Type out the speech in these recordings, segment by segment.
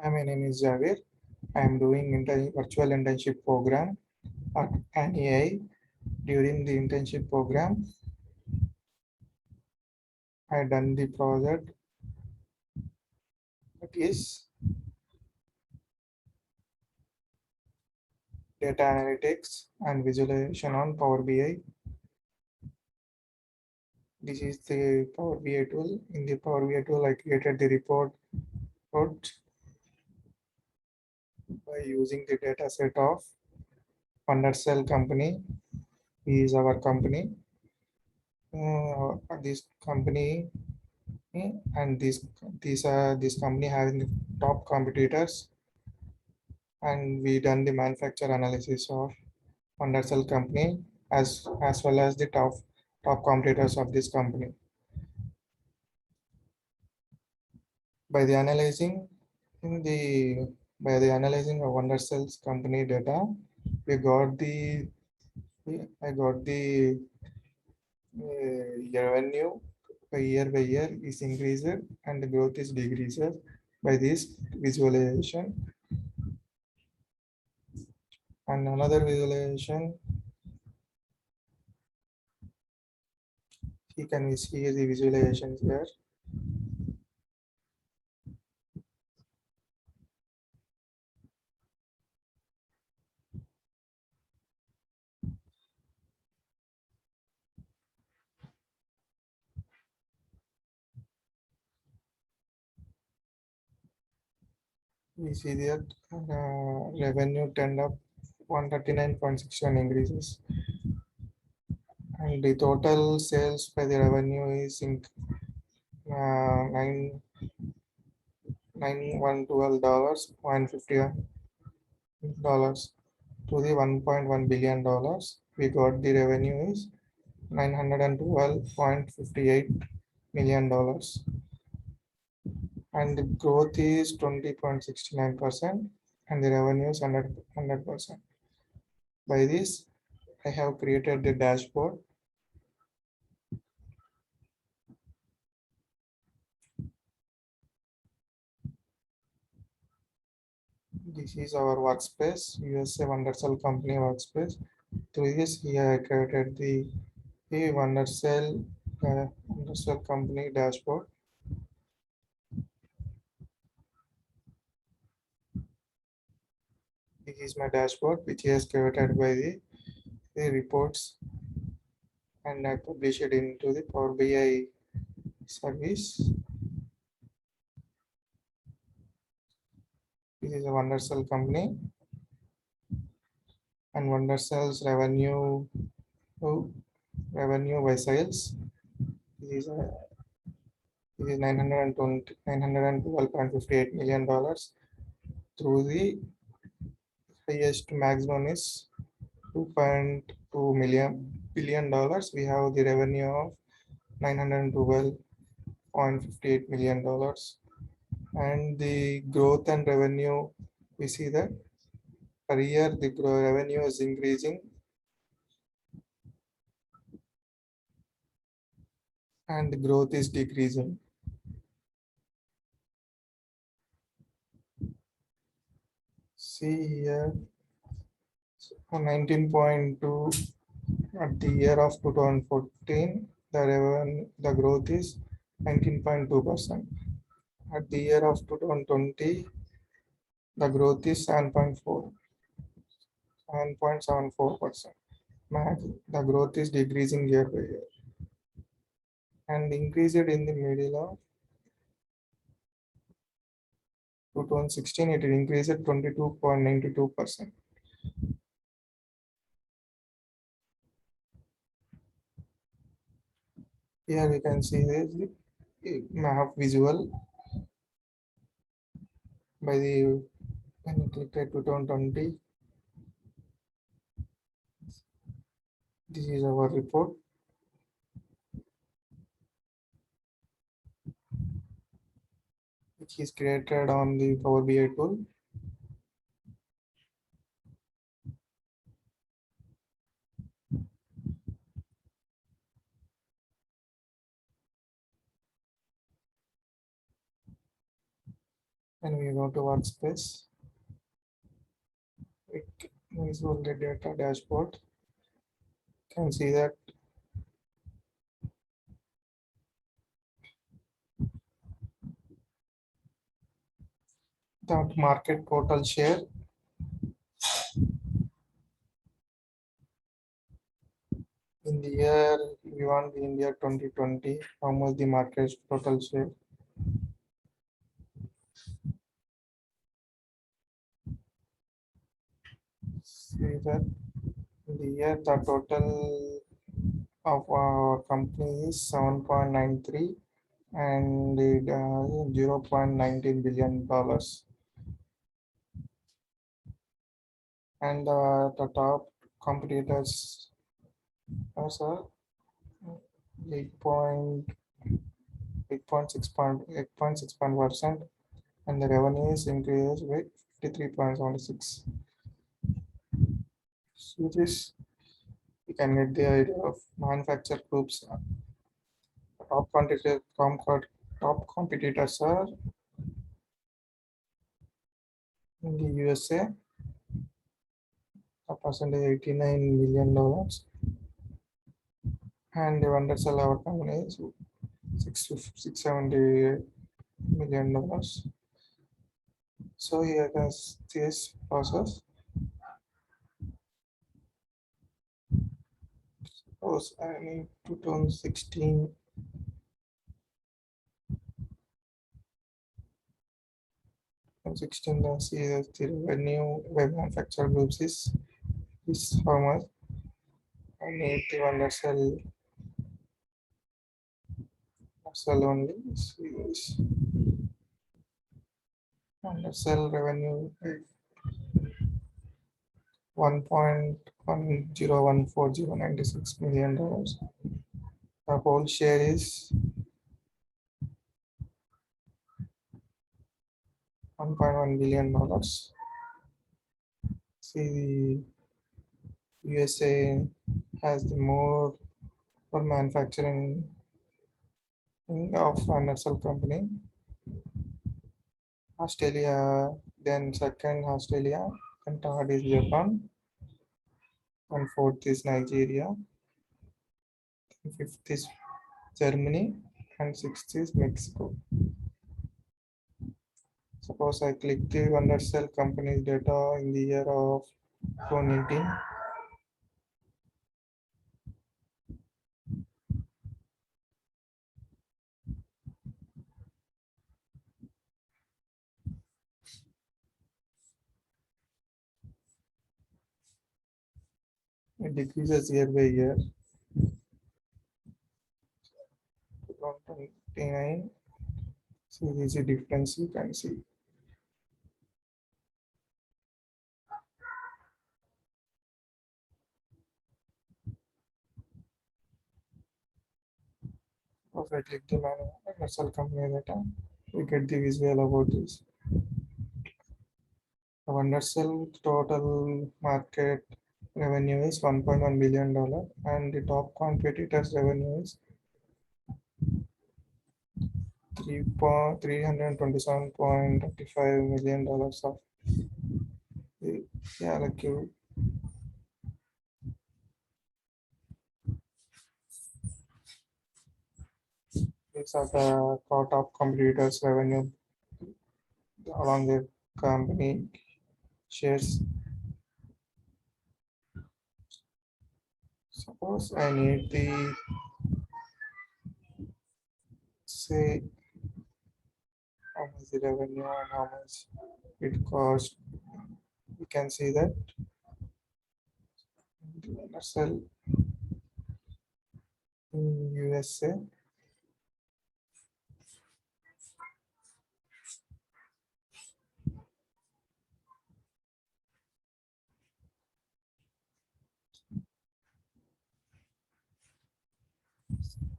Hi, my name is Javier. I am doing virtual internship program at AINE. During the internship program, I done the project that is data analytics and visualization on Power BI. This is the Power BI tool. In the Power BI tool, I created the report by using the data set of Wondercell company. Is our company. This company and this company having the top competitors, and we done the manufacturer analysis of Wondercell company as well as the top competitors of this company. By the analyzing in the by the analyzing of Wondercell's company data, we got the I got the revenue by year is increased and the growth is decreased by this visualization. And another visualization, you can see the visualizations here. We see that revenue turned up 139.61 increases, and the total sales by the revenue is in $9,112 dollars to the $1.1 billion. We got the revenue is $912.58 million, and the growth is 20.69%, and the revenue is 100%. By this, I have created the dashboard. This is our workspace, USA Wondercell company workspace. Through this, here I created the Wondercell company dashboard. This is my dashboard, which is created by the reports, and I publish it into the Power BI service. This is a Wondercell company, and Wondercell's revenue by sales. This is $912.58 million. Through the highest maximum is $2.2 billion. We have the revenue of $912.58 million, and the growth and revenue, we see that per year the revenue is increasing and the growth is decreasing. See here, 19.2 at the year of 2014, the growth is 19.2%. At the year of 2020, the growth is 7.74%. The growth is decreasing year by year, and increased in the middle of 2016, it increased 22.92%. Here we can see the map visual by the when you click at 2020. This is our report. Which is created on the Power BI tool. And we go to workspace. It is only data dashboard. You can see that the market total share in the year we want in year 2020, how much the market total share. See that in the year the total of our company is 7.93 and it, 0.19 billion dollars. And the top competitors are 8.6% and the revenue is increased by 53.76. So this you can get the idea of manufacturer groups. Top competitors are in the USA, a percentage $89 million, and the undersell our company is $670 million. So here is this process. Suppose I need 2016 the revenue web manufacturer groups is how much. I need to undersell only. See this undersell revenue 1.1014096 million dollars. The whole share is $1.1 billion. See, the USA has the more for manufacturing of undersell company. Australia, then second Australia, and third is Japan, and fourth is Nigeria, and fifth is Germany, and sixth is Mexico. Suppose I click the undersell company's data in the year of 2018. It decreases year by year. 2029. So this is a difference you can see. If I click the undersell company data, we get the visual about this. The undersell total market revenue is $1.1 billion and the top competitors revenue is $327.35 million of yeah, like you. These are the top competitors revenue along the company shares. Suppose I need the say how much the revenue and how much it cost. You can see that sell in USA.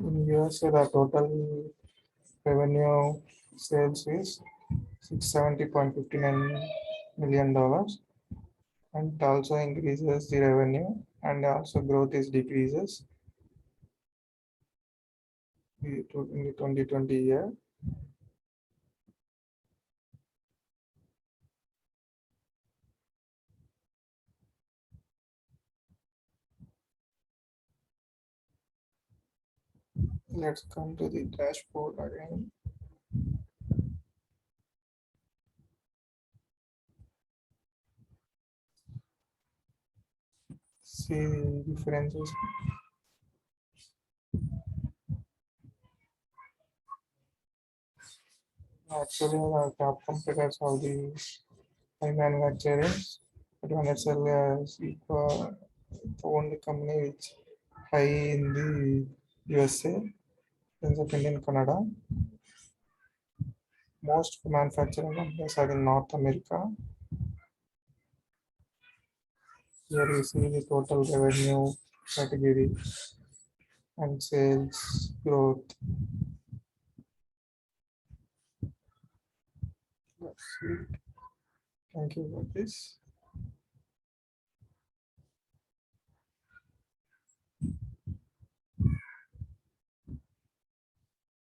In USA, the total revenue sales is $670.59 million, and it also increases the revenue and also growth is decreases in the 2020 year. Let's come to the dashboard again. See the differences. Actually, the top competitors of the high manufacturers, but when it's equal, the only company which high in the USA, then second in Canada. Most manufacturing companies are in North America. Here we see the total revenue category and sales growth. That's it. Thank you for this.